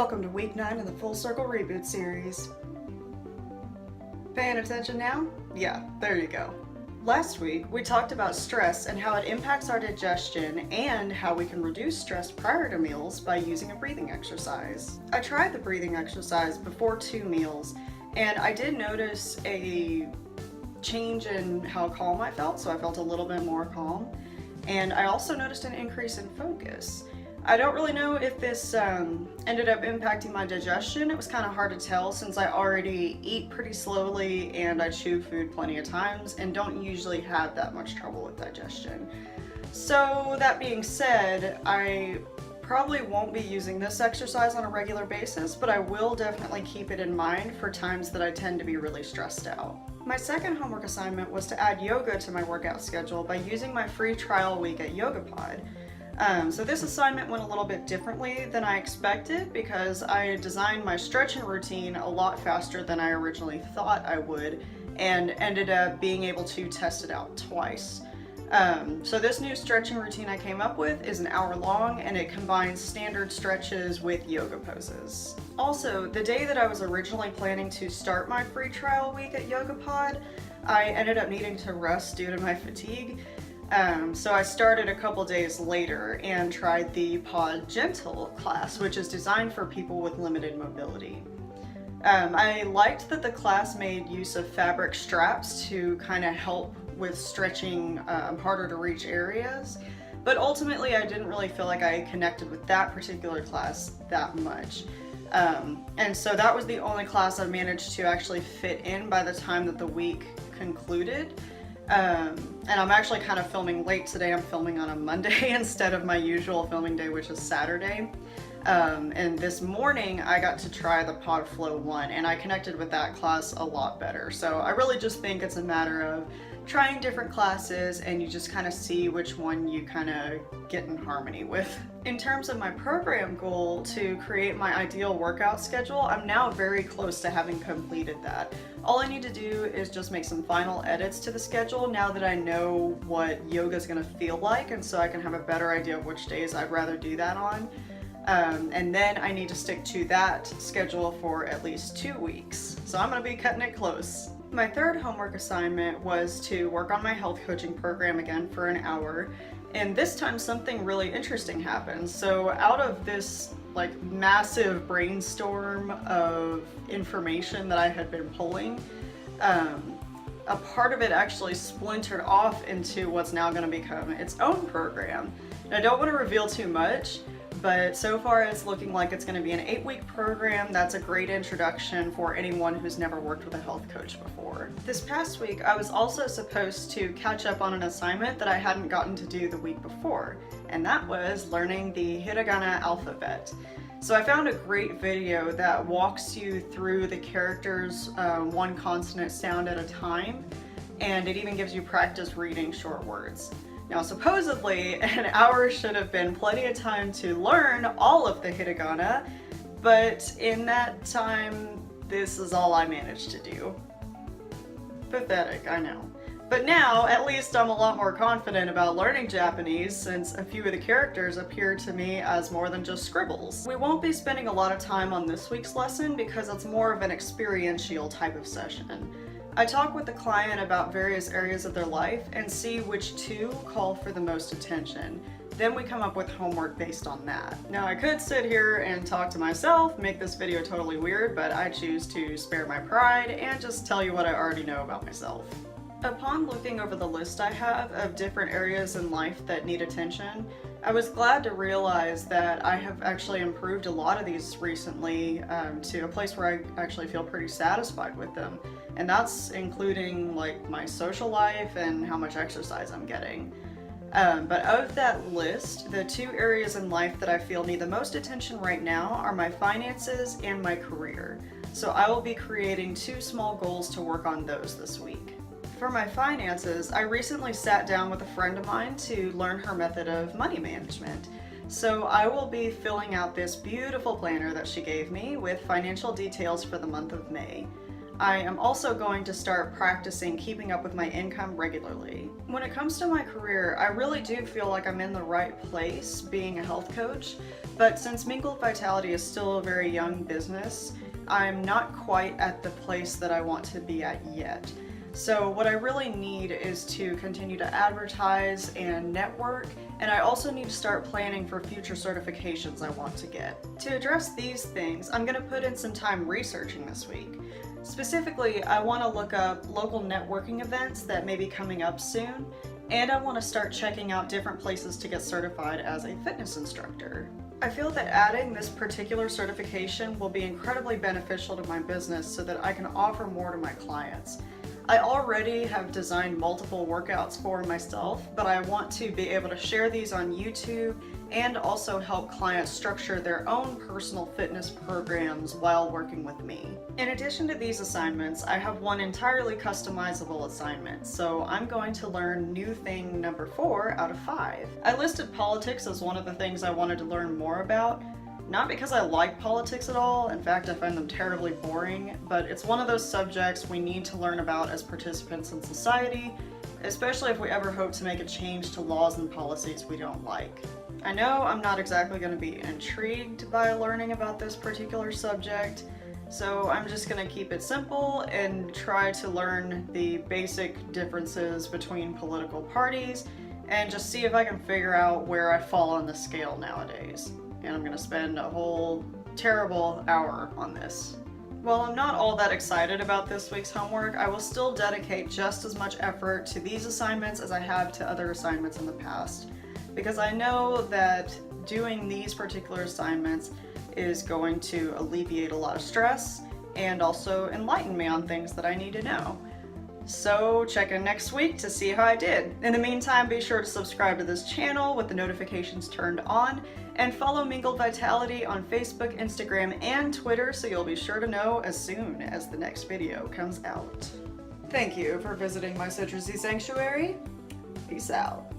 Welcome to week 9 of the Full-Circle Reboot series. Paying attention now? Yeah, there you go. Last week, we talked about stress and how it impacts our digestion and how we can reduce stress prior to meals by using a breathing exercise. I tried the breathing exercise before 2 meals, and I did notice a change in how calm I felt, so I felt a little bit more calm. And I also noticed an increase in focus. I don't really know if this ended up impacting my digestion. It was kind of hard to tell since I already eat pretty slowly and I chew food plenty of times and don't usually have that much trouble with digestion. So that being said, I probably won't be using this exercise on a regular basis, but I will definitely keep it in mind for times that I tend to be really stressed out. My second homework assignment was to add yoga to my workout schedule by using my free trial week at YogaPod. So this assignment went a little bit differently than I expected because I designed my stretching routine a lot faster than I originally thought I would and ended up being able to test it out twice. So this new stretching routine I came up with is an hour long and it combines standard stretches with yoga poses. Also, the day that I was originally planning to start my free trial week at YogaPod, I ended up needing to rest due to my fatigue. So I started a couple days later and tried the Pod Gentle class, which is designed for people with limited mobility. I liked that the class made use of fabric straps to kind of help with stretching harder to reach areas, but ultimately I didn't really feel like I connected with that particular class that much. And so that was the only class I managed to actually fit in by the time that the week concluded. And I'm actually kind of filming late today. I'm filming on a Monday instead of my usual filming day, which is Saturday. And this morning I got to try the Pod Flow 1 and I connected with that class a lot better. So I really just think it's a matter of trying different classes and you just kind of see which one you kind of get in harmony with. In terms of my program goal to create my ideal workout schedule, I'm now very close to having completed that. All I need to do is just make some final edits to the schedule now that I know what yoga is going to feel like, and so I can have a better idea of which days I'd rather do that on. And then I need to stick to that schedule for at least 2 weeks. So I'm going to be cutting it close. My third homework assignment was to work on my health coaching program again for an hour, and this time something really interesting happened. So out of this massive brainstorm of information that I had been pulling, a part of it actually splintered off into what's now going to become its own program. And I don't want to reveal too much, but so far it's looking like it's going to be an 8-week program that's a great introduction for anyone who's never worked with a health coach before. This past week I was also supposed to catch up on an assignment that I hadn't gotten to do the week before, and that was learning the hiragana alphabet. So I found a great video that walks you through the characters one consonant sound at a time, and it even gives you practice reading short words. Now supposedly an hour should have been plenty of time to learn all of the hiragana, but in that time this is all I managed to do. Pathetic, I know. But now at least I'm a lot more confident about learning Japanese since a few of the characters appear to me as more than just scribbles. We won't be spending a lot of time on this week's lesson because it's more of an experiential type of session. I talk with the client about various areas of their life and see which two call for the most attention. Then we come up with homework based on that. Now I could sit here and talk to myself, make this video totally weird, but I choose to spare my pride and just tell you what I already know about myself. Upon looking over the list I have of different areas in life that need attention, I was glad to realize that I have actually improved a lot of these recently to a place where I actually feel pretty satisfied with them. And that's including my social life and how much exercise I'm getting. But of that list, the 2 areas in life that I feel need the most attention right now are my finances and my career. So I will be creating 2 small goals to work on those this week. For my finances, I recently sat down with a friend of mine to learn her method of money management. So I will be filling out this beautiful planner that she gave me with financial details for the month of May. I am also going to start practicing keeping up with my income regularly. When it comes to my career, I really do feel like I'm in the right place being a health coach, but since Mingled Vitality is still a very young business, I'm not quite at the place that I want to be at yet. So what I really need is to continue to advertise and network, and I also need to start planning for future certifications I want to get. To address these things, I'm going to put in some time researching this week. Specifically, I want to look up local networking events that may be coming up soon, and I want to start checking out different places to get certified as a fitness instructor. I feel that adding this particular certification will be incredibly beneficial to my business so that I can offer more to my clients. I already have designed multiple workouts for myself, but I want to be able to share these on YouTube and also help clients structure their own personal fitness programs while working with me. In addition to these assignments, I have one entirely customizable assignment, so I'm going to learn new thing number 4 out of 5. I listed politics as one of the things I wanted to learn more about. Not because I like politics at all, in fact I find them terribly boring, but it's one of those subjects we need to learn about as participants in society, especially if we ever hope to make a change to laws and policies we don't like. I know I'm not exactly going to be intrigued by learning about this particular subject, so I'm just going to keep it simple and try to learn the basic differences between political parties and just see if I can figure out where I fall on the scale nowadays. And I'm going to spend a whole terrible hour on this. While I'm not all that excited about this week's homework, I will still dedicate just as much effort to these assignments as I have to other assignments in the past, because I know that doing these particular assignments is going to alleviate a lot of stress and also enlighten me on things that I need to know. So check in next week to see how I did. In the meantime, be sure to subscribe to this channel with the notifications turned on, and follow Mingled Vitality on Facebook, Instagram, and Twitter so you'll be sure to know as soon as the next video comes out. Thank you for visiting my citrusy sanctuary. Peace out.